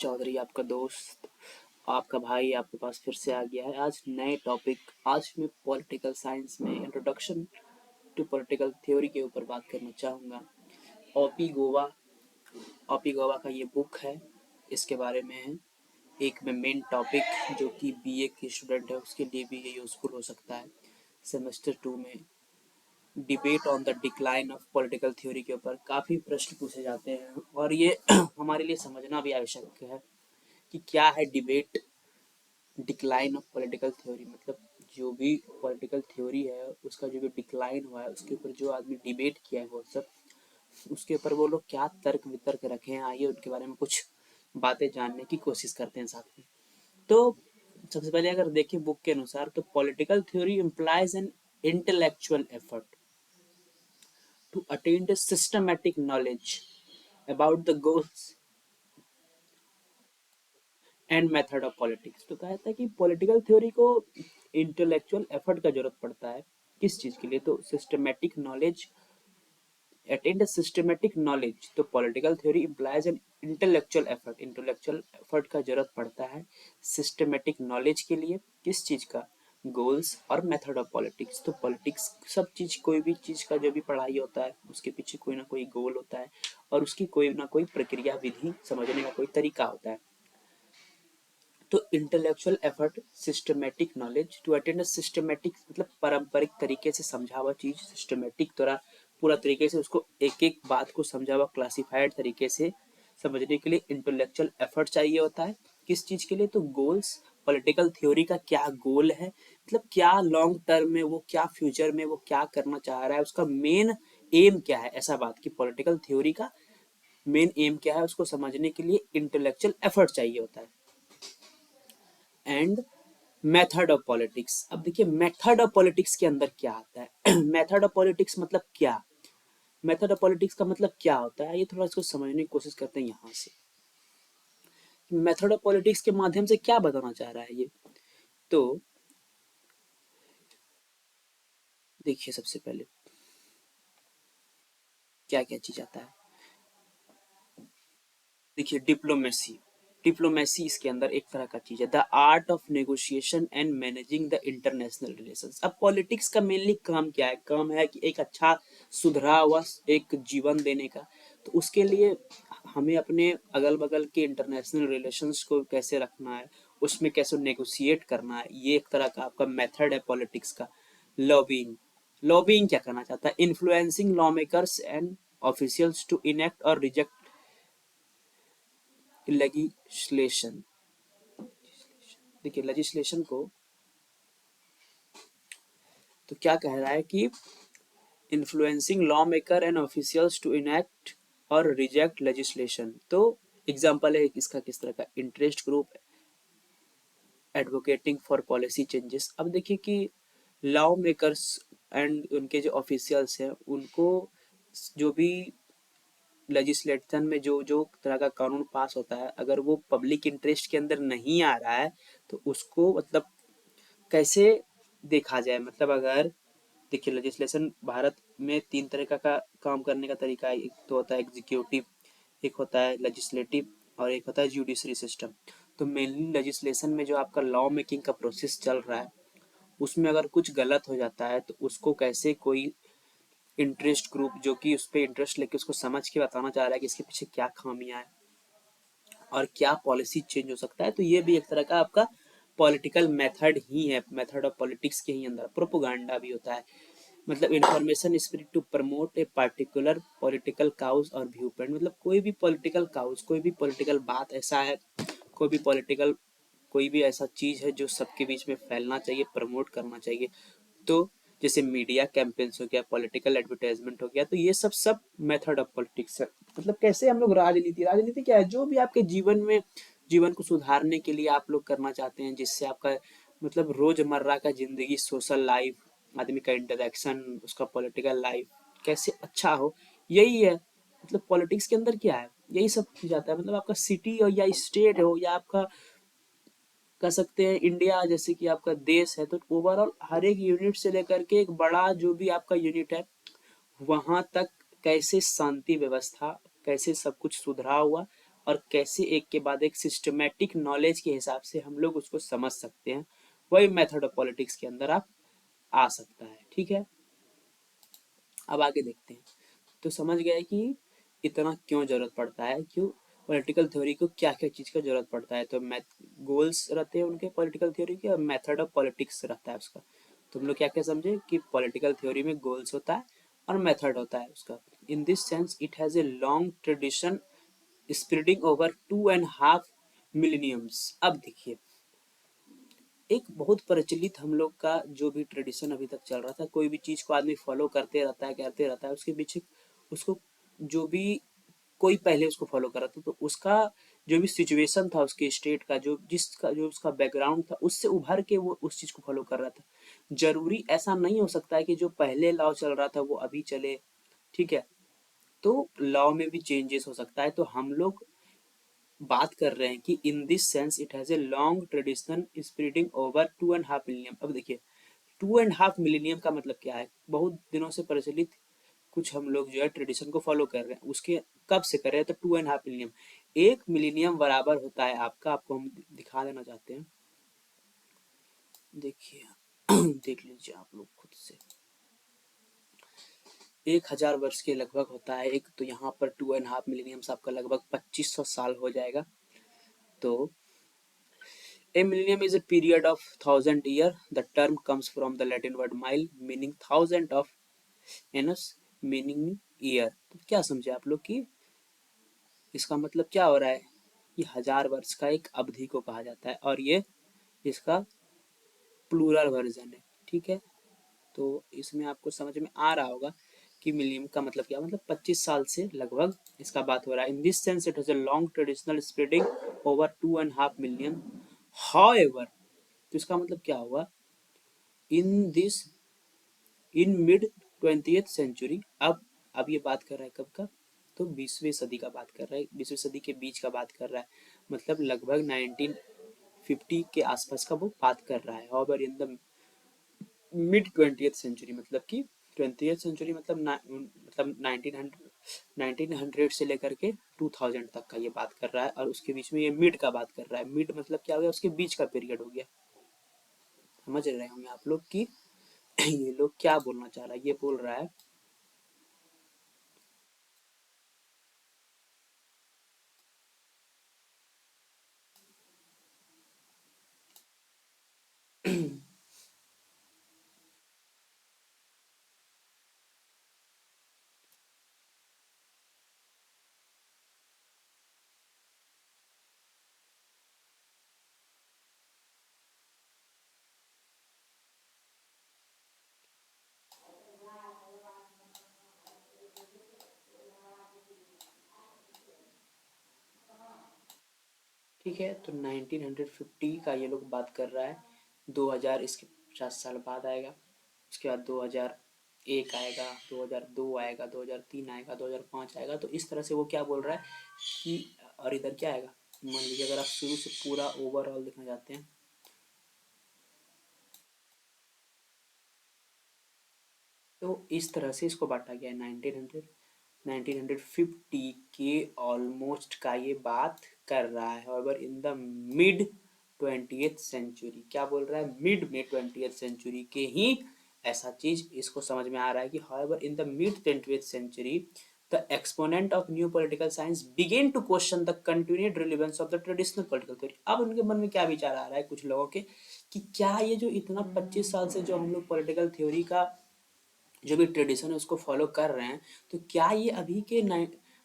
चौधरी आपका दोस्त, आपका भाई आपके पास फिर से आ गया है आज नए टॉपिक। आज मैं पॉलिटिकल साइंस में इंट्रोडक्शन टू पॉलिटिकल थ्योरी के ऊपर बात करना चाहूँगा। ओपी गोवा ओपी गोवा का ये बुक है, इसके बारे में है। एक में मेन टॉपिक जो कि बीए के स्टूडेंट है उसके लिए भी ये यूज़फुल हो सकता है। सेमेस्टर 2 में debate on the decline of political theory के ऊपर काफ़ी प्रश्न पूछे जाते हैं और ये हमारे लिए समझना भी आवश्यक है कि क्या है debate decline of political theory. मतलब जो भी पॉलिटिकल थ्योरी है उसका जो भी डिक्लाइन हुआ है उसके ऊपर जो आदमी डिबेट किया है वो सब उसके ऊपर वो लोग क्या तर्क वितर्क रखे हैं, आइए उनके बारे में कुछ बातें जानने की कोशिश करते हैं साथ में। तो सबसे पहले अगर देखें बुक के अनुसार तो political theory implies an intellectual effort to attain the systematic knowledge about the goals and method of politics. तो कहा जाता है कि पॉलिटिकल थ्योरी को इंटेलेक्चुअल एफर्ट का जरूरत पड़ता है। किस चीज के लिए? तो systematic knowledge, attend systematic knowledge. तो political theory implies an intellectual effort का जरूरत पड़ता है सिस्टमैटिक नॉलेज के लिए। किस चीज का? गोल्स और मेथड ऑफ पॉलिटिक्स। तो पॉलिटिक्स सब चीज, कोई भी चीज का जो भी पढ़ाई होता है उसके पीछे कोई ना कोई गोल होता है और उसकी कोई ना कोई प्रक्रिया विधि समझने का कोई तरीका होता है। तो intellectual effort, systematic knowledge to attend systematic मतलब पारंपरिक तरीके से समझा हुआ चीज, सिस्टमैटिक तरह पूरा तरीके से उसको एक एक बात को समझा हुआ क्लासिफाइड तरीके से समझने के लिए इंटेलेक्चुअल एफर्ट चाहिए होता है। किस चीज के लिए? तो गोल्स, पॉलिटिकल थ्योरी का क्या गोल है, मतलब क्या लॉन्ग टर्म में वो, क्या फ्यूचर में वो क्या करना चाह रहा है, उसका मेन एम क्या है। ऐसा बात कि पॉलिटिकल थ्योरी का मेन एम क्या है उसको समझने के लिए इंटेलेक्चुअल एफर्ट चाहिए होता है। And method of politics. अब देखिए मेथड ऑफ पॉलिटिक्स के अंदर क्या आता है मेथड ऑफ पॉलिटिक्स मतलब क्या? मेथड ऑफ पॉलिटिक्स का मतलब क्या होता है, ये थोड़ा इसको समझने की कोशिश करते हैं यहाँ से। मेथड ऑफ पॉलिटिक्स के माध्यम से क्या बताना चाह रहा है ये? तो देखिए सबसे पहले क्या क्या चीज आता है। देखिए डिप्लोमेसी, डिप्लोमेसी इसके अंदर एक तरह का चीज है, the art of negotiation and managing the international relations. अब पॉलिटिक्स का मेनली काम क्या है? काम है कि एक अच्छा सुधरा हुआ एक जीवन देने का। तो उसके लिए हमें अपने अगल बगल के इंटरनेशनल रिलेशंस को कैसे रखना है, उसमें कैसे नेगोशिएट करना है, ये एक तरह का आपका मेथड है पॉलिटिक्स का। लॉबिंग, लॉबिंग क्या करना चाहता है? Influencing law makers and officials to enact और रिजेक्ट लेजिस्लेशन। देखिए लेजिस्लेशन को तो क्या कह रहा है कि influencing law maker and officials to enact और रिजेक्ट लेजिस्लेशन। तो एग्जांपल है इसका किस तरह का, interest group advocating for policy changes. अब देखिए कि लॉ मेकर्स एंड उनके जो ऑफिशियल्स हैं उनको जो भी लेजिस्लेशन में जो जो तरह का कानून पास होता है अगर वो पब्लिक इंटरेस्ट के अंदर नहीं आ रहा है तो उसको मतलब कैसे देखा जाए। मतलब अगर देखिए लेजिस्लेशन भारत में तीन तरह का काम करने का तरीका है। एक तो होता है एग्जीक्यूटिव, एक होता है लेजिस्लेटिव और एक होता है जुडिशरी सिस्टम। तो मेनली लेजिस्लेशन में जो आपका लॉ मेकिंग का प्रोसेस चल रहा है उसमें अगर कुछ गलत हो जाता है तो उसको कैसे कोई इंटरेस्ट ग्रुप जो कि उस पर इंटरेस्ट लेके उसको समझ के बताना चाह रहा है कि इसके पीछे क्या खामियां है और क्या पॉलिसी चेंज हो सकता है। तो ये भी एक तरह का आपका पॉलिटिकल मेथड ही है, मेथड ऑफ पॉलिटिक्स के ही अंदर। प्रोपोगंडा भी होता है, मतलब information spread to promote a particular political cause और व्यू पॉइंट। मतलब कोई भी पॉलिटिकल काउज, कोई भी पॉलिटिकल बात ऐसा है, कोई भी पॉलिटिकल कोई भी ऐसा चीज है जो सबके बीच में फैलना चाहिए, प्रमोट करना चाहिए। तो जैसे मीडिया कैंपेन्स हो गया, पॉलिटिकल एडवर्टाइजमेंट हो गया, तो ये सब सब मेथड ऑफ पॉलिटिक्स है। मतलब कैसे हम लोग राजनीति, राजनीति क्या है? जो भी आपके जीवन में, जीवन को सुधारने के लिए आप लोग करना चाहते हैं, जिससे आपका मतलब रोजमर्रा का जिंदगी, सोशल लाइफ, आदमी का इंटरेक्शन, उसका पॉलिटिकल लाइफ कैसे अच्छा हो, यही है। मतलब पॉलिटिक्स के अंदर क्या है, यही सब चीज आता है। मतलब आपका सिटी हो या स्टेट हो या आपका कह सकते हैं इंडिया जैसे कि आपका देश है, तो ओवरऑल हर एक यूनिट से लेकर के एक बड़ा जो भी आपका यूनिट है वहां तक कैसे शांति व्यवस्था, कैसे सब कुछ सुधरा हुआ और कैसे एक के बाद एक सिस्टमेटिक नॉलेज के हिसाब से हम लोग उसको समझ सकते हैं, वही मेथड ऑफ पॉलिटिक्स के अंदर आप आ सकता है। ठीक है, अब आगे देखते हैं। तो समझ गए कि इतना क्यों जरूरत पड़ता है, क्यों पॉलिटिकल थ्योरी को क्या क्या चीज का जरूरत पड़ता है। तो मैथ गोल्स रहते हैं उनके पॉलिटिकल थ्योरी के, और मेथड ऑफ पॉलिटिक्स रहता है उसका। तो हम लोग क्या क्या समझे कि पॉलिटिकल थ्योरी में गोल्स होता है और मेथड होता है उसका। इन this sense it has a long tradition spreading over 2.5 मिलीनियम्स। अब देखिए, एक बहुत प्रचलित हम लोग का जो भी ट्रेडिशन अभी तक चल रहा था, कोई भी चीज को आदमी फॉलो करते रहता है, करते रहता है, उसके पीछे उसको जो भी कोई पहले उसको फॉलो कर रहा था, तो उसका जो भी सिचुएशन था उसके स्टेट का, जो उसका बैकग्राउंड था, उससे उभर के वो उस चीज को फॉलो कर रहा था। जरूरी ऐसा नहीं हो सकता है कि जो पहले लॉ चल रहा था वो अभी चले। ठीक है, तो लॉ में भी चेंजेस हो सकता है। तो हम लोग बात कर रहे हैं कि इन this sense it has a long tradition spreading over 2.5 million. अब देखिए, 2.5 मिलियन का मतलब क्या है, बहुत दिनों से प्रचलित कुछ हम लोग जो है ट्रेडिशन को फॉलो कर रहे हैं, उसके कब से कर रहे हैं, तो 2.5 मिलियन। 1 मिलीनियम बराबर होता है आपका, आपको हम दिखा देना चाहते हैं, देखिए देख लीजिए आप लोग खुद से। 1000 वर्ष के लगभग होता है एक, तो यहाँ पर 2.5 मिलीनियम आपका लगभग 2500 साल हो जाएगा। तो a millennium is a period of 1000 year. The term comes from the Latin word mile, meaning thousand of annus, meaning year. तो क्या समझे आप लोग कि इसका मतलब क्या हो रहा है, ये 1000 वर्ष का एक अवधि को कहा जाता है, और ये इसका प्लूरल वर्जन है। ठीक है, तो इसमें आपको समझ में आ रहा होगा कि मिलियन का मतलब क्या, मतलब 25 साल से लगभग इसका बात हो रहा है। In this sense it has a long traditional spreading over 2.5 million. However, तो इसका मतलब क्या हुआ, in this in mid 20th century. अब ये बात कर रहा है कब का, तो 20वीं सदी का बात कर रहा है, 20वीं सदी के बीच का बात कर रहा है, मतलब लगभग 1950 के आसपास का वो बात कर रहा है। और इन द मिड 20th सेंचुरी, मतलब कि 20th सेंचुरी मतलब 1900 से लेकर के 2000 तक का ये बात कर रहा है, और उसके बीच में ये मिड का बात कर रहा है। मिड मतलब क्या हो गया, उसके बीच का पीरियड हो गया। समझ रहे होंगे आप लोग कि ये लोग क्या बोलना चाह रहा है, ये बोल रहा है ठीक है, तो 1950 का ये लोग बात कर रहा है। 2000 इसके 50 साल बाद आएगा, उसके बाद 2001 आएगा, 2002 आएगा, 2003 आएगा, 2005 आएगा। तो इस तरह से वो क्या बोल रहा है कि, और इधर क्या आएगा, मान लीजिए अगर आप शुरू से पूरा ओवरऑल देखना चाहते हैं, तो इस तरह से इसको बांटा गया है। 1950 के ऑलमोस्ट का ये बात कर रहा है। और इन द मिड 20th सेंचुरी, क्या बोल रहा है, मिड में 20th सेंचुरी के ही ऐसा चीज इसको समझ में आ रहा है कि however in the mid 20th century the exponent of new political science begin to question the continued relevance of the traditional political theory. अब उनके मन में क्या विचार आ रहा है कुछ लोगों के, कि क्या ये जो इतना 25 साल से जो हम लोग पॉलिटिकल थ्योरी का जो भी ट्रेडिशन है उसको फॉलो कर रहे हैं, तो क्या ये अभी के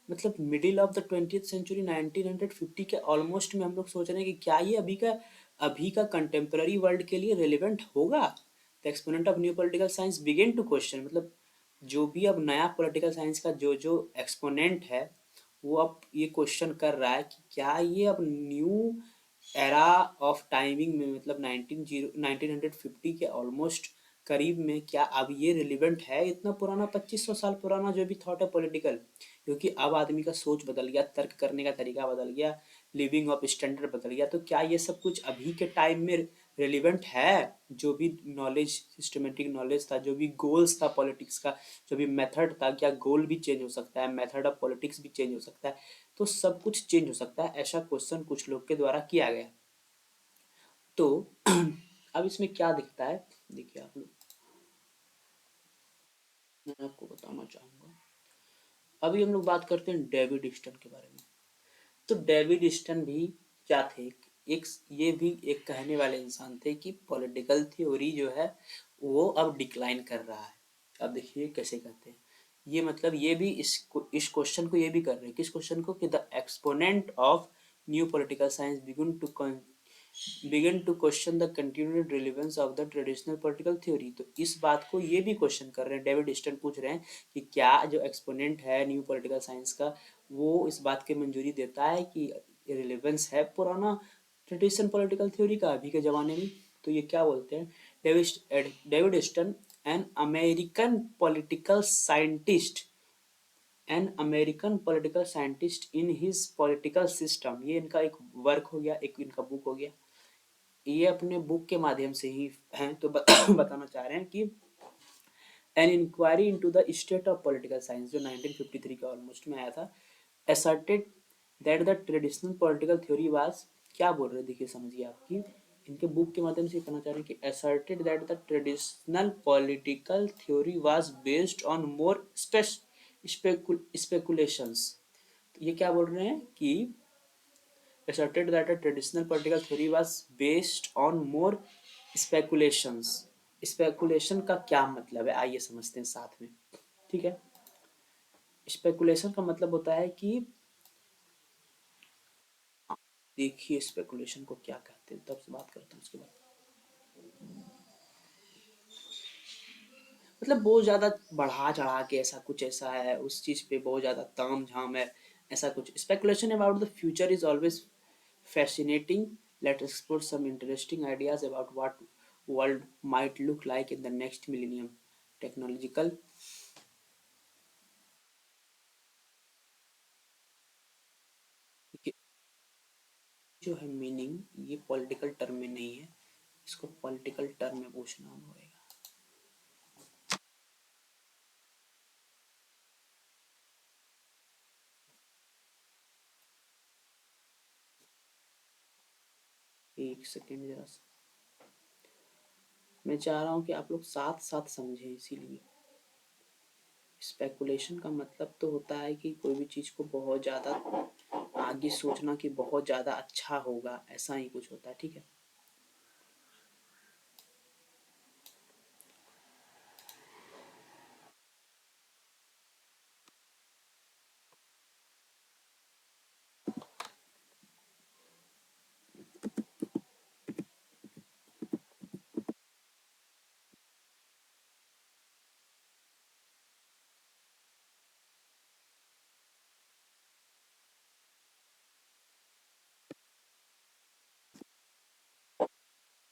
मतलब middle of the 20th century 1950 के ऑलमोस्ट में हम लोग सोच रहे हैं कि क्या ये अभी का कंटेम्प्रेरी वर्ल्ड के लिए रेलिवेंट होगा। The exponent of new political science begin to question, मतलब जो भी अब नया पॉलिटिकल साइंस का जो जो एक्सपोनेंट है, वो अब ये क्वेश्चन कर रहा है कि क्या ये अब न्यू एरा ऑफ टाइमिंग में, मतलब 1950 के ऑलमोस्ट करीब में, क्या अब ये रिलेवेंट है इतना पुराना 2500 साल पुराना जो भी थॉट है पॉलिटिकल। क्योंकि अब आदमी का सोच बदल गया, तर्क करने का तरीका बदल गया, लिविंग ऑफ स्टैंडर्ड बदल गया। तो क्या ये सब कुछ अभी के टाइम में रिलेवेंट है, जो भी नॉलेज, सिस्टमेटिक नॉलेज था, जो भी गोल्स था पॉलिटिक्स का, जो भी मेथड था, क्या गोल भी चेंज हो सकता है, मेथड ऑफ पॉलिटिक्स भी चेंज हो सकता है। तो सब कुछ चेंज हो सकता है, ऐसा क्वेश्चन कुछ लोग के द्वारा किया गया। तो अब इसमें क्या दिखता है, देखिए आप लोग, मैं आपको बताना चाहूंगा। अभी हम लोग बात करते हैं डेविड ईस्टन के बारे में। तो डेविड ईस्टन भी क्या थे, एक ये भी एक कहने वाले इंसान थे कि पॉलिटिकल थ्योरी जो है वो अब डिक्लाइन कर रहा है। अब देखिए कैसे कहते हैं, ये मतलब ये भी इस क्वेश्चन को ये भी कर रहे हैं, किस क्वेश्चन को, कि the exponent of new political science begin to question the continued relevance of the traditional political theory. तो इस बात को ये भी क्वेश्चन कर रहे हैं, डेविड ईस्टन पूछ रहे हैं कि क्या जो एक्सपोनेंट है न्यू पॉलिटिकल साइंस का, वो इस बात की मंजूरी देता है कि रिलेवेंस है पुराना ट्रेडिशन पॉलिटिकल थ्योरी का अभी के ज़माने में। तो ये क्या बोलते हैं, David Easton, an American political scientist, an American political scientist in his political system, ये इनका एक वर्क हो गया, एक इनका बुक हो गया। ये अपने बुक के माध्यम से ही हैं, तो बताना चाह रहे हैं कि an inquiry into the state of political science, जो 1953 के ऑलमोस्ट में आया था, asserted that the traditional political theory was, क्या बोल रहे हैं देखिए समझिए आपकी, इनके बुक के माध्यम से कहना चाह रहे हैं कि asserted that the traditional political theory was based on more speculations। तो ये क्या बोल रहे हैं कि asserted that the traditional political theory was based on more speculations। Speculation का क्या मतलब है, आइए समझते हैं साथ में, ठीक है। स्पेकुलेशन का मतलब होता है कि, देखिए स्पेकुलेशन को क्या कहते हैं, तब से बात करते हैं उसके बाद। मतलब बहुत ज़्यादा बढ़ा चढ़ा के ऐसा कुछ ऐसा है, उस चीज़ पे बहुत ज़्यादा ताम झाम है, ऐसा कुछ। Speculation about the future is always fascinating. Let's explore some interesting ideas about what world might look like in the next millennium. Technological, जो है मीनिंग, ये पॉलिटिकल टर्म में नहीं है, इसको पॉलिटिकल टर्म में पूछना होगा। एक सेकेंड जरा सा, मैं चाह रहा हूँ कि आप लोग साथ साथ समझें, इसीलिए। स्पेकुलेशन का मतलब तो होता है कि कोई भी चीज़ को बहुत ज़्यादा आगे सोचना कि बहुत ज़्यादा अच्छा होगा, ऐसा ही कुछ होता है, ठीक है।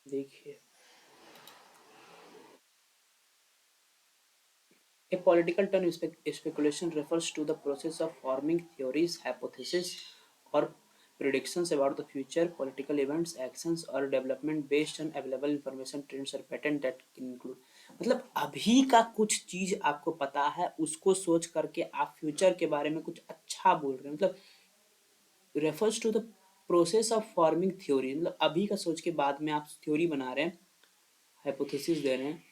देखिए, a political term speculation refers to the process of forming theories, hypotheses, or predictions about the future political events, actions, or development based on available information, trends, or pattern that include। मतलब अभी का कुछ चीज आपको पता है, उसको सोच करके आप फ्यूचर के बारे में कुछ अच्छा बोल रहे हैं, मतलब refers to the process of forming theory, मतलब अभी का सोच के बाद में आप थ्योरी बना रहे हैं, हाइपोथेसिस दे रहे हैं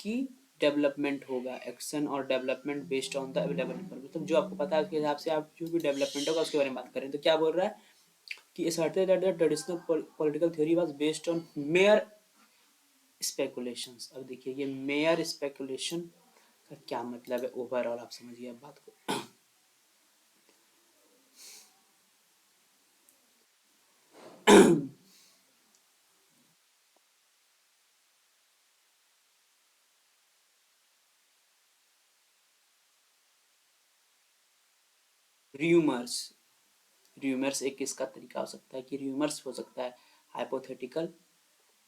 कि डेवलपमेंट होगा, एक्शन और development based on the available information, मतलब जो आपको पता है उसके हिसाब से आप जो भी डेवलपमेंट होगा उसके बारे में बात करें। तो क्या बोल रहा है कि asserted that the traditional political theory was based on mere speculations। अब देखिए ये mere speculation का क्या मतलब है, ओवरऑल आप समझिए अब बात को। र्यूमर्स, र्यूमर्स एक इसका तरीका हो सकता है कि र्यूमर्स हो सकता है हाइपोथेटिकल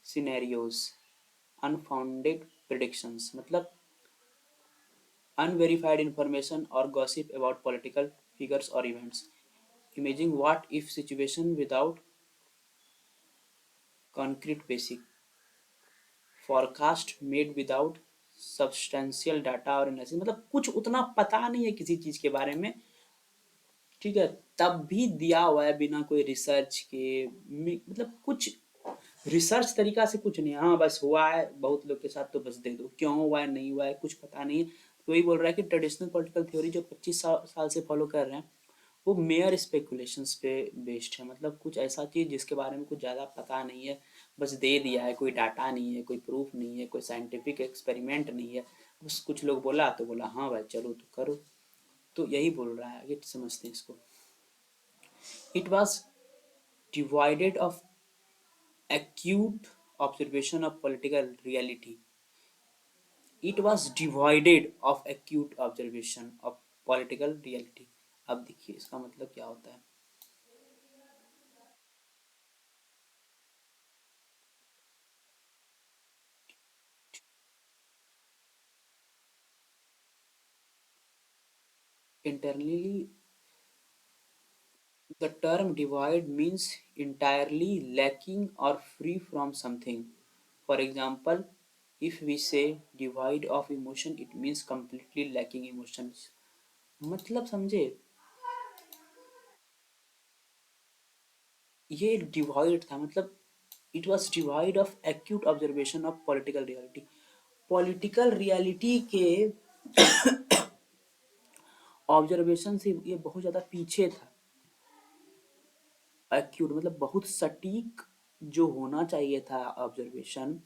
सिनेरियोज, अनफाउंडेड प्रिडिक्शंस, मतलब unverified information or gossip about political figures or events, imagining what if situation without concrete basic, forecast made without substantial data और analysis, मतलब कुछ उतना पता नहीं है किसी चीज के बारे में, ठीक है, तब भी दिया हुआ है बिना कोई रिसर्च के, मतलब कुछ रिसर्च तरीका से कुछ नहीं, हाँ बस हुआ है बहुत लोग के साथ तो बस दे दो, क्यों हुआ है नहीं हुआ है कुछ पता नहीं है। तो वही बोल रहा है कि ट्रेडिशनल पॉलिटिकल थ्योरी जो 25 साल से फॉलो कर रहे हैं वो मेयर स्पेकुलेशंस पे बेस्ड है, मतलब कुछ ऐसा चीज जिसके बारे में कुछ ज़्यादा पता नहीं है, बस दे दिया है, कोई डाटा नहीं है, कोई प्रूफ नहीं है, कोई साइंटिफिक एक्सपेरिमेंट नहीं है, बस कुछ लोग बोला तो बोला हाँ भाई चलो तो करो। तो यही बोल रहा है, आगे समझते हैं इसको। It was divided of acute observation of political reality. It was devoid of acute observation of political reality. अब देखिए इसका मतलब क्या होता है। Internally, the term devoid means entirely lacking or free from something. For example, if we say devoid of emotion, it means completely lacking emotions. मतलब समझे, ये डिवाइड था, मतलब it was divide of acute observation of political reality. Political reality के observation से ये बहुत ज़्यादा पीछे था। एक्यूट मतलब बहुत सटीक जो होना चाहिए था ऑब्जर्वेशन,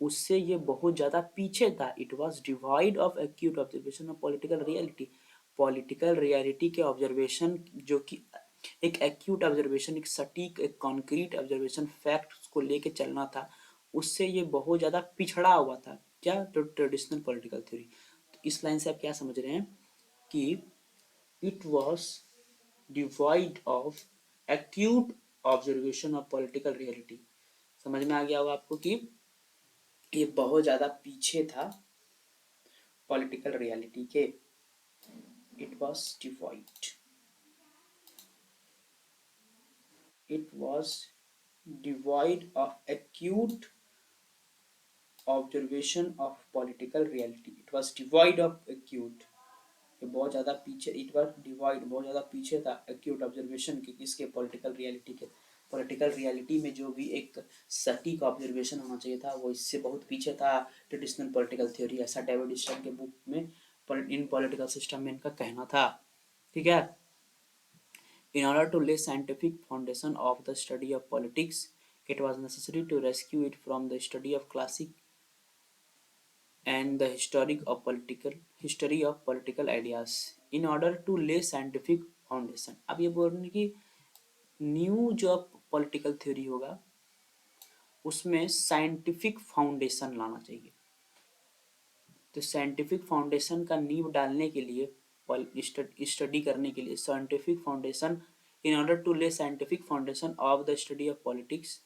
उससे ये बहुत ज़्यादा पीछे था। It was divide of acute observation of political reality. Political reality के ऑब्जर्वेशन जो कि एक एक्यूट ऑब्जर्वेशन, एक सटीक, एक कॉन्क्रीट ऑब्जर्वेशन, फैक्ट्स को लेके चलना था, उससे ये बहुत ज़्यादा पिछड़ा हुआ था। क्या? तो ट्रेडिशनल पॉलिटिकल थ्योरी। तो इस लाइन से आप क्या समझ रहे हैं कि it was divide of acute observation of political reality. समझ में आ गया होगा आपको कि ये बहुत ज्यादा पीछे था पॉलिटिकल रियलिटी के। It was divide, it was divide of acute observation of political reality. It was divide of acute, ये बहुत ज़्यादा पीछे, इट वॉज डिवाइड बहुत ज़्यादा पीछे था एक्यूट ऑब्जर्वेशन के, किसके? पॉलिटिकल रियलिटी के। पॉलिटिकल रियलिटी में जो भी एक सटीक ऑब्जर्वेशन होना चाहिए था वो इससे बहुत पीछे था ट्रेडिशनल पॉलिटिकल थ्योरी, ऐसा डेविड स्टर्न के बुक में इन पॉलिटिकल सिस्टम में इनका कहना था। ठीक है। In order to lay scientific foundation of the study of politics, it was necessary to rescue it from the study of classic and the history of political ideas in order to lay scientific foundation। अब ये बोल रहे हैं कि new जो political theory होगा उसमें scientific foundation लाना चाहिए। तो साइंटिफिक फाउंडेशन का नींव डालने के लिए, स्टडी करने के लिए scientific foundation, in order to lay scientific foundation of the study of politics,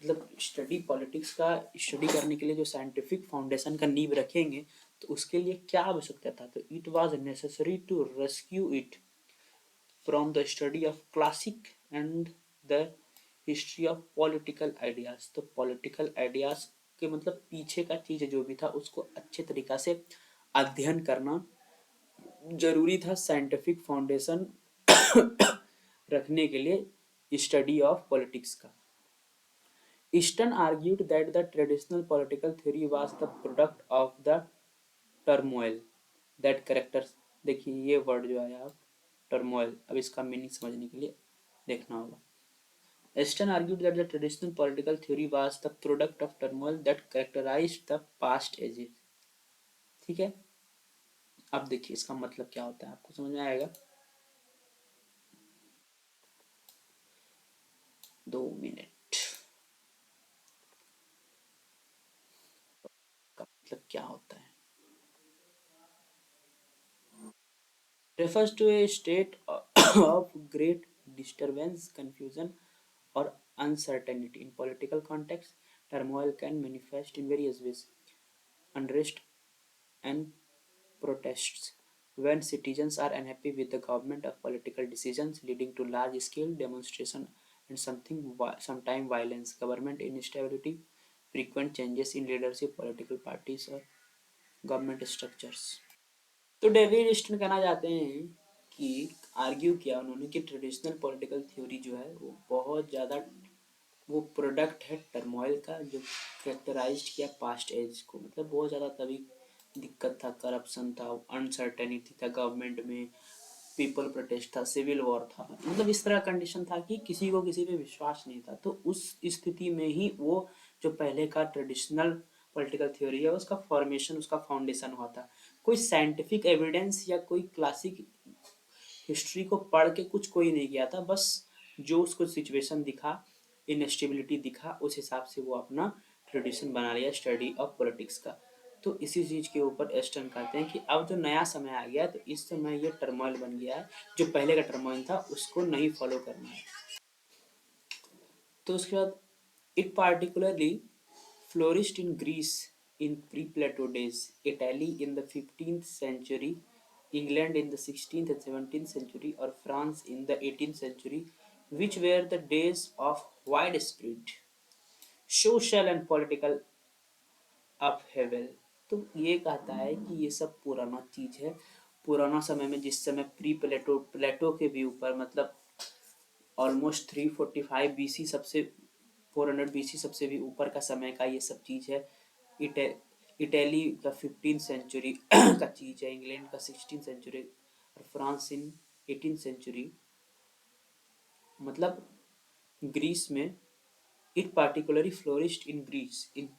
मतलब स्टडी पॉलिटिक्स का स्टडी करने के लिए जो साइंटिफिक फाउंडेशन का नींव रखेंगे तो उसके लिए क्या आवश्यकता था? तो it was necessary to rescue it from the study of classic and the history of political ideas. तो पॉलिटिकल आइडियाज के मतलब पीछे का चीज जो भी था उसको अच्छे तरीका से अध्ययन करना जरूरी था, साइंटिफिक फाउंडेशन रखने के लिए स्टडी ऑफ पॉलिटिक्स का। Easton argued that the traditional political theory was the product of the turmoil that characters, देखिए ये वर्ड जो है आप टर्मोइल, अब इसका मीनिंग समझने के लिए देखना होगा। Easton argued that the traditional political theory was the product of turmoil that characterized the past ages। ठीक है। अब देखिए इसका मतलब क्या होता है, आपको समझ में आएगा। 2 मिनट का मतलब क्या होता है? Refers to a state of great disturbance, confusion, or uncertainty. In political context, turmoil can manifest in various ways: unrest and protests, when citizens are unhappy with the government of political decisions, leading to large-scale demonstration and sometime violence; government instability, frequent changes in leadership, political parties, or government structures। तो David Easton कहना चाहते हैं कि argue किया उन्होंने कि traditional political theory जो है वो बहुत ज़्यादा वो प्रोडक्ट है टर्मोइल का, जो कैरेक्टराइज्ड किया पास्ट एज को। मतलब बहुत ज़्यादा तभी दिक्कत था, करप्शन था, अनसर्टेनिटी था गवर्नमेंट में, पीपल प्रोटेस्ट था, सिविल वॉर था, मतलब इस तरह कंडीशन था कि किसी को किसी पे विश्वास नहीं था। तो उस स्थिति में ही वो जो पहले का ट्रेडिशनल पॉलिटिकल थ्योरी है उसका फॉर्मेशन, उसका फाउंडेशन हुआ था। कोई साइंटिफिक एविडेंस या कोई क्लासिक हिस्ट्री को पढ़ के कुछ कोई नहीं किया था, बस जो उसको सिचुएशन दिखा, इनस्टेबिलिटी दिखा, उस हिसाब से वो अपना ट्रेडिशन बना लिया स्टडी ऑफ पॉलिटिक्स का। तो इसी चीज़ के ऊपर एस्टर्न कहते हैं कि अब जो नया समय आ गया है तो इस समय ये टर्मोइल बन गया है, जो पहले का टर्मोइल था उसको नहीं फॉलो करना है। तो उसके बाद it particularly flourished in Greece in pre-Plato days, Italy in the 15th century, England in the 16th and 17th century, or France in the 18th century, which were the days of widespread social and political upheaval। तो ये कहता है कि ये सब पुराना चीज है, पुराना समय में, जिस समय प्री प्लेटो, प्लेटो के भी ऊपर, मतलब ऑलमोस्ट 345 बीसी सबसे 400 बीसी सबसे भी ऊपर का समय का ये सब चीज है। इटे इटली का 15 सेंचुरी का चीज है, इंग्लैंड का 16 सेंचुरी और फ्रांस इन 18 सेंचुरी, मतलब ग्रीस में। It particularly flourished in Greece in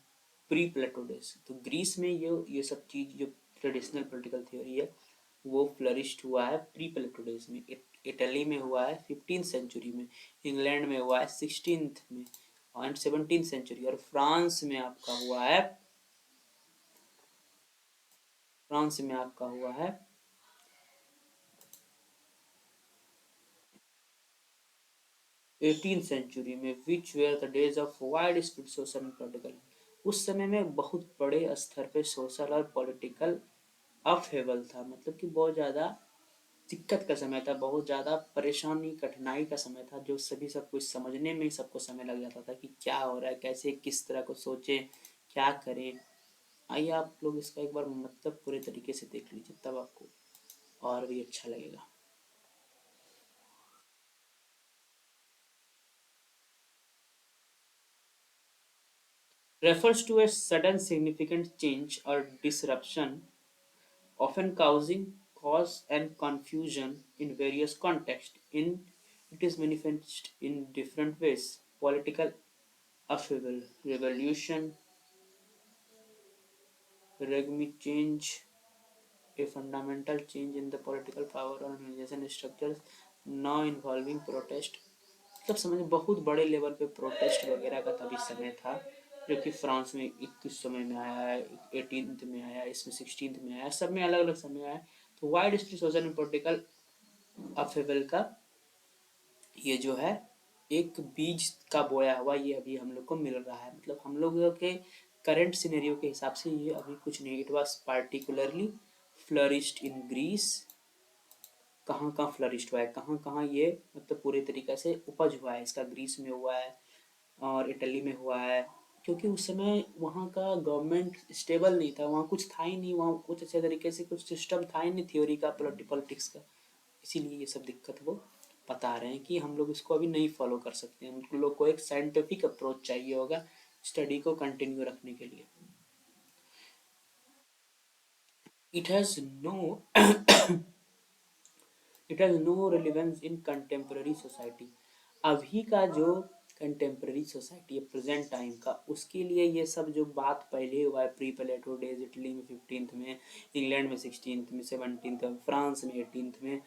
pre Plato days. तो ग्रीस में ये सब चीज जो ट्रेडिशनल पॉलिटिकल थ्योरी है वो फ्लरिश्ड हुआ है प्री प्लेटो डेज में। इटली में हुआ है 15 सेंचुरी में, इंग्लैंड में हुआ है 16th में एंड 17th सेंचुरी, और फ्रांस में आपका हुआ है, फ्रांस में आपका हुआ है 18th सेंचुरी में, which were the days of widespread social and political. उस समय में बहुत बड़े स्तर पे सोशल और पॉलिटिकल अपहेवल था, मतलब कि बहुत ज़्यादा दिक्कत का समय था, बहुत ज़्यादा परेशानी कठिनाई का समय था, जो सभी सब कुछ समझने में ही सबको समय लग जाता था कि क्या हो रहा है, कैसे किस तरह को सोचें, क्या करें। आइए आप लोग इसका एक बार मतलब पूरे तरीके से देख लीजिए, तब आपको और भी अच्छा लगेगा। Refers to a sudden significant change or disruption, often causing cause and confusion in various contexts. In it is manifest in different ways: political upheaval, revolution, regime change, a fundamental change in the political power or organization structures, now involving protest। मतलब समझ, बहुत बड़े level पे protest वगैरह का तभी समय था, जो कि फ्रांस में 21 समय में आया है, 18th में आया, इसमें 16th में आया, सब में अलग अलग समय आया। तो widespread social and political upheaval का ये जो है एक बीज का बोया हुआ ये अभी हम लोग को मिल रहा है। मतलब हम लोग के करंट सिनेरियो के हिसाब से ये अभी कुछ नहीं। It was particularly flourished in Greece. कहाँ कहाँ फ्लरिश्ड हुआ है, कहाँ कहाँ ये मतलब पूरे तरीके से उपज हुआ है इसका, ग्रीस में हुआ है और इटली में हुआ है। क्योंकि उस समय वहाँ का गवर्नमेंट स्टेबल नहीं था, वहाँ कुछ था ही नहीं, वहाँ कुछ अच्छे तरीके से कुछ सिस्टम था ही नहीं थ्योरी का, पॉलिटिक्स का। इसीलिए ये सब दिक्कत वो बता रहे हैं कि हम लोग इसको अभी नहीं फॉलो कर सकते हैं, उन लोग को एक साइंटिफिक अप्रोच चाहिए होगा स्टडी को कंटिन्यू रखने के लिए। It has no it has no relevance in contemporary society. अभी का जो कंटेम्प्रेरी सोसाइटी है प्रेजेंट टाइम का, उसके लिए ये सब जो बात पहले हुआ है प्री प्लेटो डेज, इटली में 15th में, इंग्लैंड में 16th में, 17th में, फ्रांस में 18th में,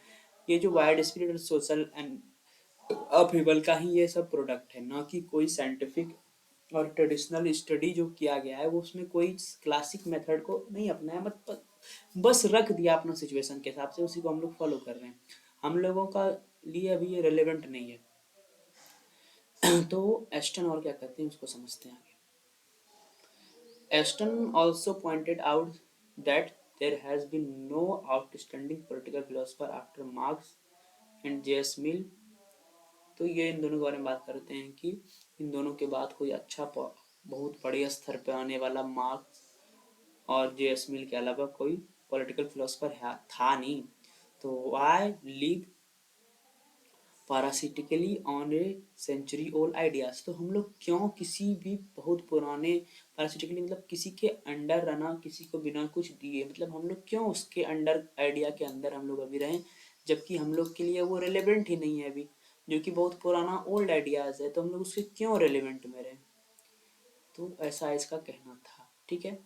ये जो wide spread social and upheaval का ही ये सब प्रोडक्ट है, ना कि कोई साइंटिफिक और ट्रेडिशनल स्टडी जो किया गया है वो उसमें कोई क्लासिक मेथड को नहीं अपनाया, मतलब बस रख दिया अपना सिचुएशन के हिसाब से, उसी को हम लोग फॉलो कर रहे हैं। हम लोगों का लिए अभी ये रेलेवेंट नहीं है। तो एस्टन और क्या कहते हैं उसको समझते हैं आगे। Easton also pointed out that there has been no outstanding political philosopher after Marx and J S Mill. तो ये इन दोनों के बारे में बात करते हैं कि इन दोनों के बाद कोई अच्छा बहुत बड़े स्तर पे आने वाला मार्क्स और जेएस मिल के अलावा कोई पॉलिटिकल फिलोसफर था नहीं। तो I live parasitically on a century old ideas। तो हम लोग क्यों किसी भी बहुत पुराने parasitically मतलब किसी के अंडर रहना, किसी को बिना कुछ दिए, मतलब हम लोग क्यों उसके अंडर आइडिया के अंदर हम लोग अभी रहें, जबकि हम लोग के लिए वो रेलेवेंट ही नहीं है अभी, जो कि बहुत पुराना ओल्ड आइडियाज है, तो हम लोग उसके क्यों रेलेवेंट में रहें। तो ऐसा इसका कहना था, ठीक है।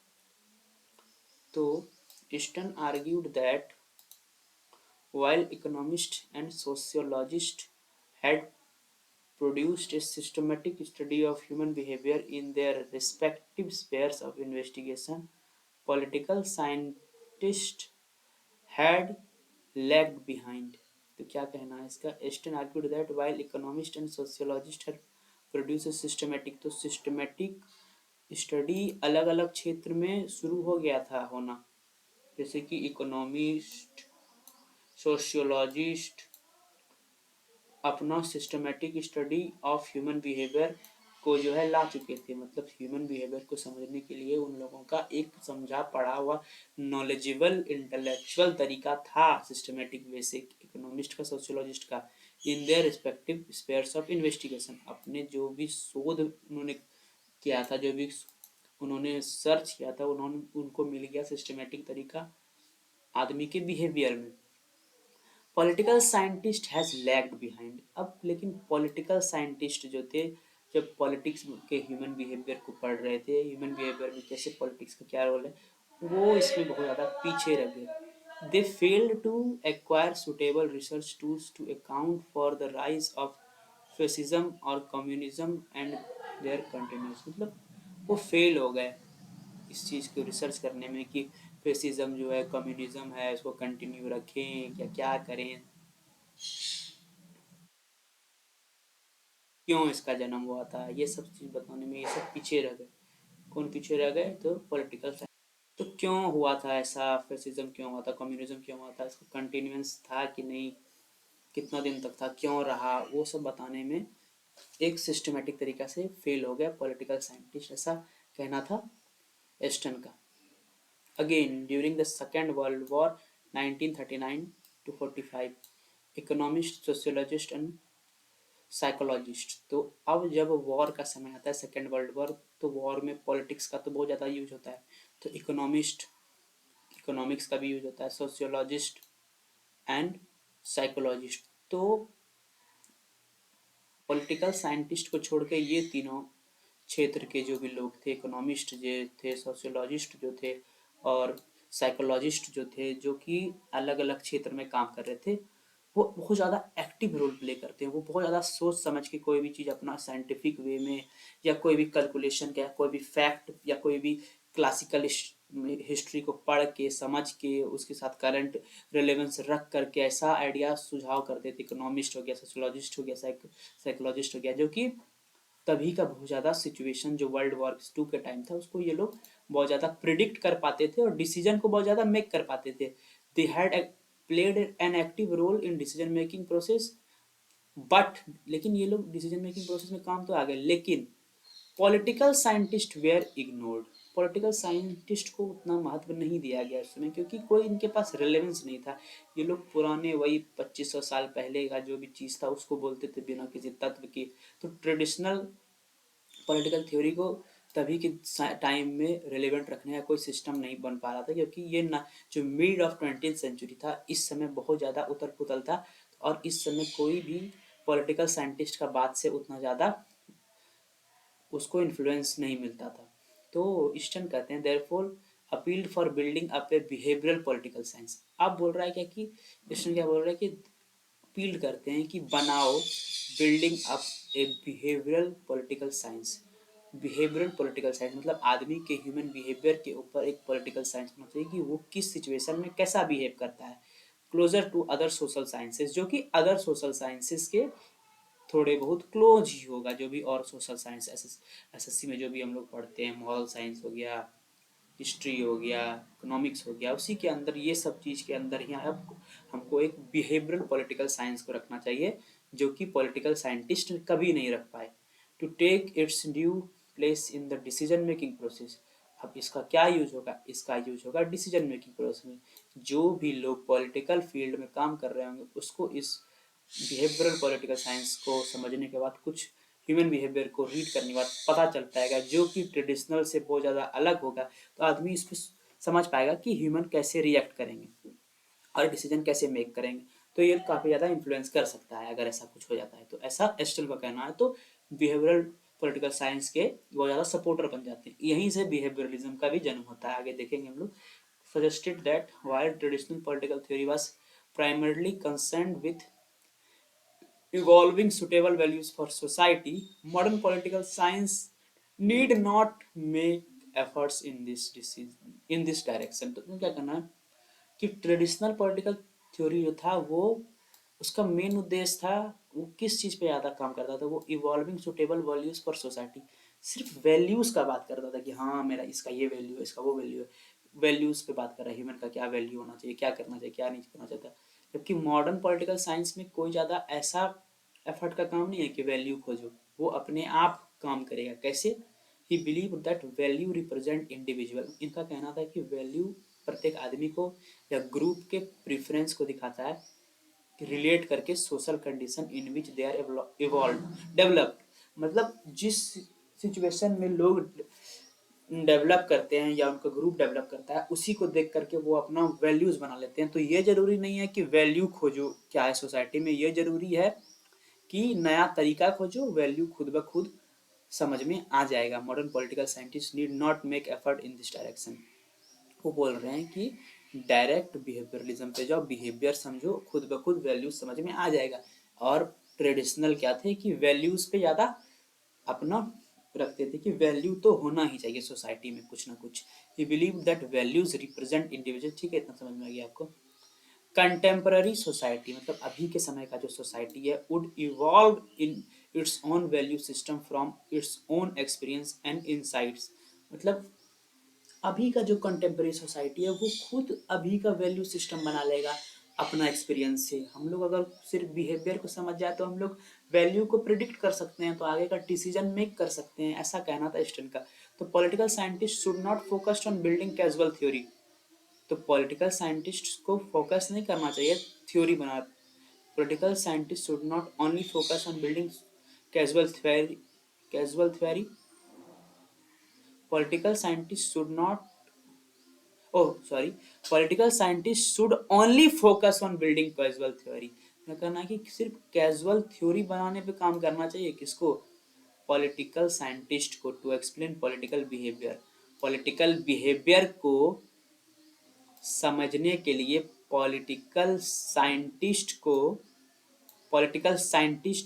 तो Easton argued that while economists and sociologists had produced a systematic study of human behavior in their respective spheres of investigation, political scientists had lagged behind। तो क्या कहना है इसका? Easton argued that while economists and sociologists had produced a systematic, तो systematic study अलग अलग क्षेत्र में शुरू हो गया था होना, जैसे कि इकोनॉमिस्ट, सोशियोलॉजिस्ट अपना systematic study of human behaviour को जो है ला चुके थे, मतलब ह्यूमन बिहेवियर को समझने के लिए उन लोगों का एक समझा पढ़ा हुआ नॉलेजेबल इंटेलेक्चुअल तरीका था सिस्टमेटिक वे से, इकोनॉमिस्ट का, सोशियोलॉजिस्ट का, in their respective spheres of investigation, अपने जो भी शोध उन्होंने किया था, जो भी उन्होंने सर्च किया था, उन्होंने उनको मिल गया सिस्टमेटिक तरीका आदमी के बिहेवियर में। Political scientist has lagged behind. अब लेकिन पॉलिटिकल साइंटिस्ट जो थे, जब पॉलिटिक्स के ह्यूमन बिहेवियर को पढ़ रहे थे, ह्यूमन बिहेवियर में कैसे पॉलिटिक्स का क्या रोल है, वो इसमें बहुत ज़्यादा पीछे रह गए। They failed to acquire suitable research tools to account for the rise of fascism और कम्युनिज्म एंड देयर कंटिन्यूस, मतलब वो फेल हो गए इस चीज़ को रिसर्च करने में कि फेसिज्म जो है, कम्युनिज्म है, इसको कंटिन्यू रखें या क्या करें, क्यों इसका जन्म हुआ था, ये सब चीज़ बताने में ये सब पीछे रह गए। कौन पीछे रह गए? तो पॉलिटिकल साइंस। तो क्यों हुआ था ऐसा, फेसिज्म क्यों हुआ था, कम्युनिज्म क्यों हुआ था, इसका कंटिन्यूएंस था कि नहीं, कितना दिन तक था, क्यों रहा, वो सब बताने में एक सिस्टमेटिक तरीका से फेल हो गया पॉलिटिकल साइंटिस्ट, ऐसा कहना था एस्टन का। Again, during the Second World War, 1939 to 45, economist, sociologist and psychologist. तो अब जब वॉर का समय आता है, सेकेंड वर्ल्ड वॉर, तो वॉर में पॉलिटिक्स का तो बहुत ज़्यादा यूज होता है, तो इकोनॉमिस्ट, इकोनॉमिक्स का भी यूज होता है, सोशियोलॉजिस्ट एंड साइकोलॉजिस्ट। तो पॉलिटिकल साइंटिस्ट को छोड़ के ये तीनों क्षेत्र के जो भी लोग थे, इकोनॉमिस्ट जो थे, सोशियोलॉजिस्ट जो थे और साइकोलॉजिस्ट जो थे, जो कि अलग अलग क्षेत्र में काम कर रहे थे, वो बहुत ज़्यादा एक्टिव रोल प्ले करते हैं। वो बहुत ज़्यादा सोच समझ के कोई भी चीज़ अपना साइंटिफिक वे में, या कोई भी कैलकुलेशन का, कोई भी फैक्ट या कोई भी क्लासिकल हिस्ट्री को पढ़ के, समझ के, उसके साथ करंट रिलेवेंस रख करके ऐसा आइडिया सुझाव करते थे। इकोनॉमिस्ट हो गया, सोशियोलॉजिस्ट हो गया, साइकोलॉजिस्ट हो गया, जो कि तभी का बहुत ज़्यादा सिचुएशन जो वर्ल्ड वॉर 2 के टाइम था, उसको ये लोग बहुत ज़्यादा प्रिडिक्ट कर पाते थे और डिसीजन को बहुत ज़्यादा मेक कर पाते थे। They had played an active role in decision making process, but लेकिन ये लोग डिसीजन मेकिंग प्रोसेस में काम तो आ गए, लेकिन political scientist were ignored. Political scientist को उतना महत्व नहीं दिया गया उस समय, क्योंकि कोई इनके पास रेलेवेंस नहीं था। ये लोग पुराने वही 2500 साल पहले का जो भी चीज़ था उसको बोलते थे बिना किसी तत्व की। तो ट्रेडिशनल पॉलिटिकल थ्योरी को तभी के टाइम में रिलेवेंट रखने का कोई सिस्टम नहीं बन पा रहा था, क्योंकि ये ना जो मिड ऑफ 20th सेंचुरी था, इस समय बहुत ज़्यादा उथल पुथल था और इस समय कोई भी पॉलिटिकल साइंटिस्ट का बात से उतना ज़्यादा उसको इन्फ्लुएंस नहीं मिलता था। तो ईस्टर्न कहते हैं therefore appealed for building up a behavioural political science. अब बोल रहा है क्या कि ईस्टर्न क्या बोल रहा है कि अपील करते हैं कि बनाओ building up a behavioural political science. Behavioural political science मतलब आदमी के ह्यूमन बिहेवियर के ऊपर एक पॉलिटिकल साइंस होना चाहिए कि वो किस सिचुएशन में कैसा बिहेव करता है, closer to other social sciences, जो कि अदर सोशल साइंसेस के थोड़े बहुत क्लोज ही होगा। जो भी और सोशल साइंस एसएससी में जो भी हम लोग पढ़ते हैं, मॉरल साइंस हो गया, हिस्ट्री हो गया, इकोनॉमिक्स हो गया, उसी के अंदर ये सब चीज़ के अंदर ही हमको एक बिहेवियरल पॉलिटिकल साइंस को रखना चाहिए, जो कि पॉलिटिकल साइंटिस्ट कभी नहीं रख पाए। To take its due place in the decision making process, अब इसका क्या यूज होगा, इसका यूज होगा डिसीजन मेकिंग प्रोसेस में। जो भी लोग पॉलिटिकल फील्ड में काम कर रहे होंगे उसको इस बिहेवियरल पॉलिटिकल साइंस को समझने के बाद, कुछ ह्यूमन बिहेवियर को रीड करने के बाद पता चल पाएगा, जो कि ट्रेडिशनल से बहुत ज़्यादा अलग होगा। तो आदमी इस पर समझ पाएगा कि ह्यूमन कैसे रिएक्ट करेंगे और डिसीजन कैसे मेक करेंगे। तो ये काफ़ी ज़्यादा इन्फ्लुएंस कर सकता है अगर ऐसा कुछ हो जाता है। तो ऐसा एस्टल का कहना है। तो बिहेवियरल पॉलिटिकल साइंस के बहुत ज़्यादा सपोर्टर बन जाते हैं। यहीं से बिहेवियरलिज्म का भी जन्म होता है, आगे देखेंगे हम लोग। Suggested that while traditional political theory was primarily concerned with evolving suitable values for society, modern political science need not make efforts in this direction। तो क्या करना है कि ट्रेडिशनल पॉलिटिकल थ्योरी जो था वो, उसका मेन उद्देश्य था, वो किस चीज़ पे ज़्यादा काम करता था, वो evolving suitable values for society. सिर्फ वैल्यूज़ का बात करता था कि हाँ मेरा इसका ये वैल्यू है, इसका वो वैल्यू है। वैल्यूज़ पे बात कर रहा है, ह्यूमन का क्या वैल्यू होना चाहिए, क्या करना चाहिए, क्या नहीं करना चाहता। जबकि मॉडर्न पॉलिटिकल साइंस में कोई ज़्यादा ऐसा एफर्ट का काम नहीं है कि वैल्यू खोजो, वो अपने आप काम करेगा। कैसे? ही believe that value represent individual. इनका कहना था कि वैल्यू प्रत्येक आदमी को या ग्रुप के प्रेफरेंस को दिखाता है, रिलेट करके social condition in which they are evolve developed. मतलब जिस सिचुएशन में लोग डेवलप करते हैं या उनका ग्रुप डेवलप करता है, उसी को देख करके वो अपना वैल्यूज बना लेते हैं। तो ये जरूरी नहीं है कि वैल्यू खोजो क्या है सोसाइटी में, ये जरूरी है कि नया तरीका खोजो, वैल्यू खुद ब खुद समझ में आ जाएगा। Modern political scientist need not make effort in this direction. वो बोल रहे हैं कि डायरेक्ट बिहेवियरलिज्म पे जाओ, बिहेवियर समझो, खुद ब खुद वैल्यूज समझ में आ जाएगा। और ट्रेडिशनल क्या थे कि वैल्यूज पे ज़्यादा अपना रखते थे कि वैल्यू तो होना ही चाहिए सोसाइटी में कुछ ना कुछ। ही believe that values represent individual. ठीक है, इतना समझ में आ गया आपको। कंटेम्पररी सोसाइटी मतलब अभी के समय का जो सोसाइटी है, would evolve in its own value system from its own experience and insights. मतलब अभी का जो कंटेम्प्रेरी सोसाइटी है वो खुद अभी का वैल्यू सिस्टम बना लेगा अपना एक्सपीरियंस से। हम लोग अगर सिर्फ बिहेवियर को समझ जाए तो हम लोग वैल्यू को प्रिडिक्ट कर सकते हैं, तो आगे का डिसीजन मेक कर सकते हैं। ऐसा कहना था स्टन का। तो political scientist should not focused on building casual theory. तो पॉलिटिकल साइंटिस्ट को फोकस नहीं करना चाहिए थ्योरी बना। Political scientist should not only focus on building casual theory. Casual theory political scientist should not sorry political scientist should only focus on building casual theory. मैं कहना है कि सिर्फ कैजुअल थ्योरी बनाने पे काम करना चाहिए किसको? पॉलिटिकल साइंटिस्ट को, to explain political behaviour. Political behaviour को समझने के लिए पॉलिटिकल साइंटिस्ट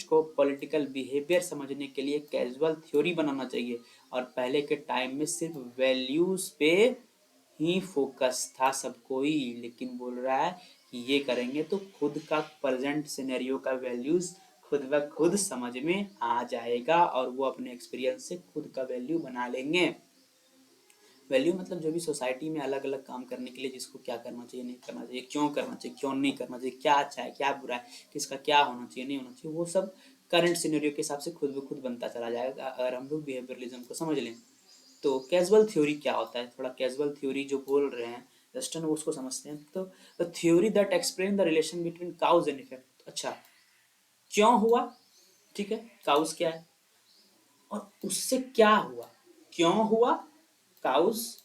को पॉलिटिकल बिहेवियर समझने के लिए कैजुअल थ्योरी बनाना चाहिए। और पहले के टाइम में सिर्फ वैल्यूज पे ही फोकस था सब कोई, लेकिन बोल रहा है कि ये करेंगे तो खुद का प्रेजेंट सिनेरियो का वैल्यूज खुद ब खुद समझ में आ जाएगा और वो अपने एक्सपीरियंस से खुद का वैल्यू बना लेंगे। वैल्यू मतलब जो भी सोसाइटी में अलग अलग काम करने के लिए जिसको क्या करना चाहिए, नहीं करना चाहिए, क्यों करना चाहिए, क्यों नहीं करना चाहिए, क्या अच्छा है, क्या बुरा है, किसका क्या होना चाहिए, नहीं होना चाहिए, वो सब करंट सिनेरियो के हिसाब से खुद ब खुद बनता चला जाएगा अगर हम लोग बिहेवियरलिज्म को समझ लें। तो कैजुअल थ्योरी क्या होता है, थोड़ा कैजुअल थ्योरी जो बोल रहे हैं रस्टन वो उसको समझते हैं। तो the theory that explain the relation between cause and effect. अच्छा, क्यों हुआ, ठीक है, काउज क्या है और उससे क्या हुआ, क्यों हुआ, काउज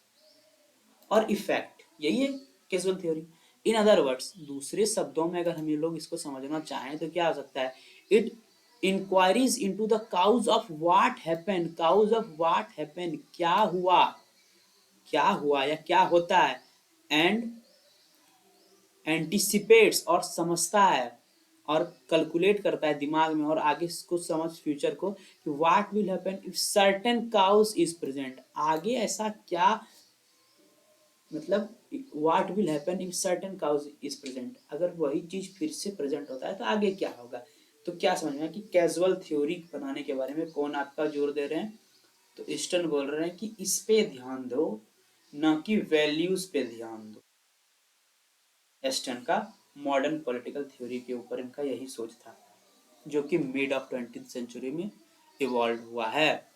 और इफेक्ट, यही है casual theory. In other words, दूसरे शब्दों में अगर हम ये लोग इसको समझना चाहें तो क्या हो सकता है? It inquiries into the cause of what happened. Cause of what happened, क्या हुआ, क्या हुआ या क्या होता है। एंड एंटिसिपेट्स और समझता है और कैलकुलेट करता है दिमाग में और आगे कुछ समझ फ्यूचर को कि what will happen if certain cause is present. आगे ऐसा क्या, मतलब what will happen if certain cause is present, अगर वही चीज फिर से प्रेजेंट होता है तो आगे क्या होगा। तो क्या समझ में कि कैजुअल थ्योरी बनाने के बारे में कौन आपका जोर दे रहे हैं? तो ईस्टर्न बोल रहे हैं कि इस पे ध्यान दो, ना कि वैल्यूज पे ध्यान दो। ईस्टर्न का मॉडर्न पॉलिटिकल थ्योरी के ऊपर इनका यही सोच था, जो कि मिड ऑफ 20th सेंचुरी में इवॉल्व हुआ है।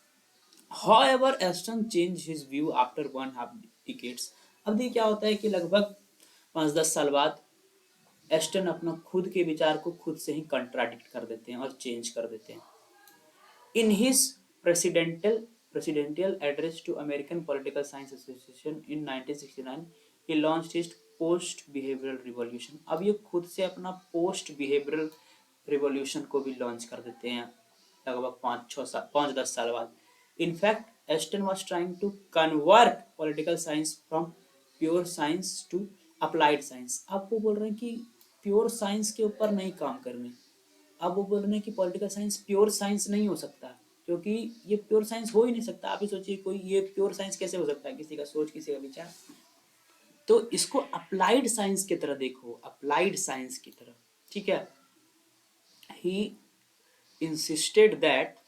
However, Aston changed his view after 1.5 decades. अब देखिए क्या होता है कि लगभग 5-10 साल बाद एस्टन अपना खुद के विचार को खुद से ही कंट्राडिक्ट कर देते हैं और चेंज कर देते हैं. In his presidential address to American Political Science Association in 1969, he launched his post-behavioral revolution. अब ये खुद से अपना post-behavioral revolution को भी लॉन्च कर देते हैं लगभग 5-10 साल बाद. In fact, Ashton was trying to convert political science from pure science to applied science. अब वो बोल रहे हैं कि प्योर साइंस के ऊपर नहीं काम करने. अब वो बोल रहे हैं कि पॉलिटिकल साइंस प्योर साइंस नहीं हो सकता, क्योंकि ये प्योर साइंस हो ही नहीं सकता. आप ही सोचिए, कोई ये प्योर साइंस कैसे हो सकता है, किसी का सोच, किसी का विचार. तो इसको अप्लाइड साइंस की तरह देखो, अप्लाइड साइंस की तरह. ठीक है. He insisted that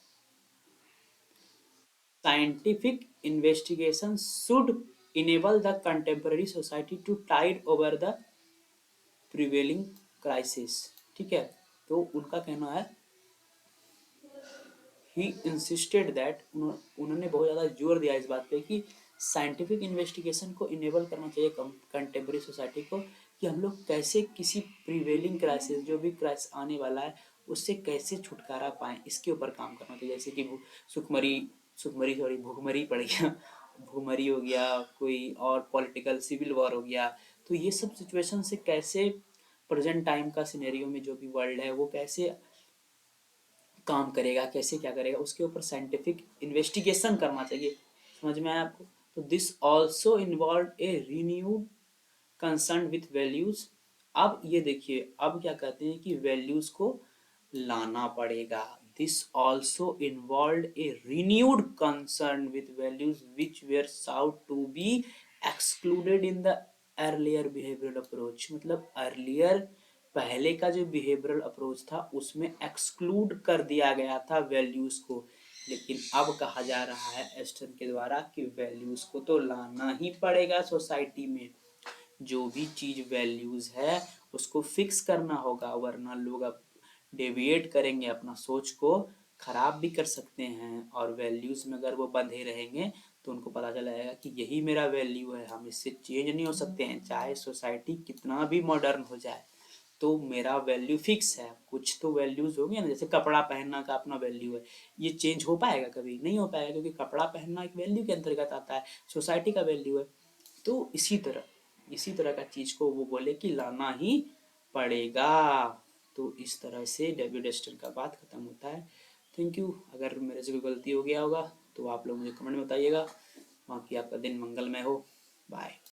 scientific investigation should enable the contemporary society to tide over the prevailing crisis. ठीक है. तो उनका कहना है, ही इंसिस्टेड दैट, उन्होंने बहुत ज़्यादा जोर दिया इस बात पे कि साइंटिफिक इन्वेस्टिगेशन को इनेबल करना चाहिए कंटेम्प्रेरी सोसाइटी को, कि हम लोग कैसे किसी प्रिवेलिंग क्राइसिस, जो भी क्राइसिस आने वाला है, उससे कैसे छुटकारा पाएँ, इसके ऊपर काम करना चाहिए. जैसे कि सुखमरी सुखमरी सॉरी भुखमरी पड़ गया, भूखमरी हो गया, कोई और पॉलिटिकल सिविल वॉर हो गया. तो ये सब सिचुएशन से कैसे प्रेजेंट टाइम का सिनेरियो में जो भी वर्ल्ड है वो कैसे काम करेगा, कैसे क्या करेगा, उसके ऊपर साइंटिफिक इन्वेस्टिगेशन करना चाहिए. समझ में आया आपको? तो this also involve a renewed concern with values. अब ये देखिए, अब क्या कहते हैं कि वैल्यूज को लाना पड़ेगा. This also involve a renewed concern with values which were sought to be excluded in the earlier behavioural approach. मतलब अर्लियर, पहले का जो बिहेवियरल अप्रोच था उसमें एक्सक्लूड कर दिया गया था वैल्यूज को, लेकिन अब कहा जा रहा है एस्टन के द्वारा कि वैल्यूज को तो लाना ही पड़ेगा सोसाइटी में. जो भी चीज वैल्यूज है उसको फिक्स करना होगा, वरना लोग अब डेविएट करेंगे, अपना सोच को खराब भी कर सकते हैं. और वैल्यूज में अगर वो बंधे रहेंगे तो उनको पता चला जाएगा कि यही मेरा वैल्यू है, हम इससे चेंज नहीं हो सकते हैं, चाहे सोसाइटी कितना भी मॉडर्न हो जाए, तो मेरा वैल्यू फिक्स है. कुछ तो वैल्यूज होंगे ना, जैसे कपड़ा पहनना का अपना वैल्यू है, ये चेंज हो पाएगा? कभी नहीं हो पाएगा, क्योंकि कपड़ा पहनना एक वैल्यू के अंतर्गत आता है, सोसाइटी का वैल्यू है. तो इसी तरह का चीज को वो बोले कि लाना ही पड़ेगा. तो इस तरह से डेविड एस्टन का बात खत्म होता है. Thank you. अगर मेरे से कोई गलती हो गया होगा तो आप लोग मुझे कमेंट में बताइएगा. बाकी आपका दिन मंगलमय हो. बाय.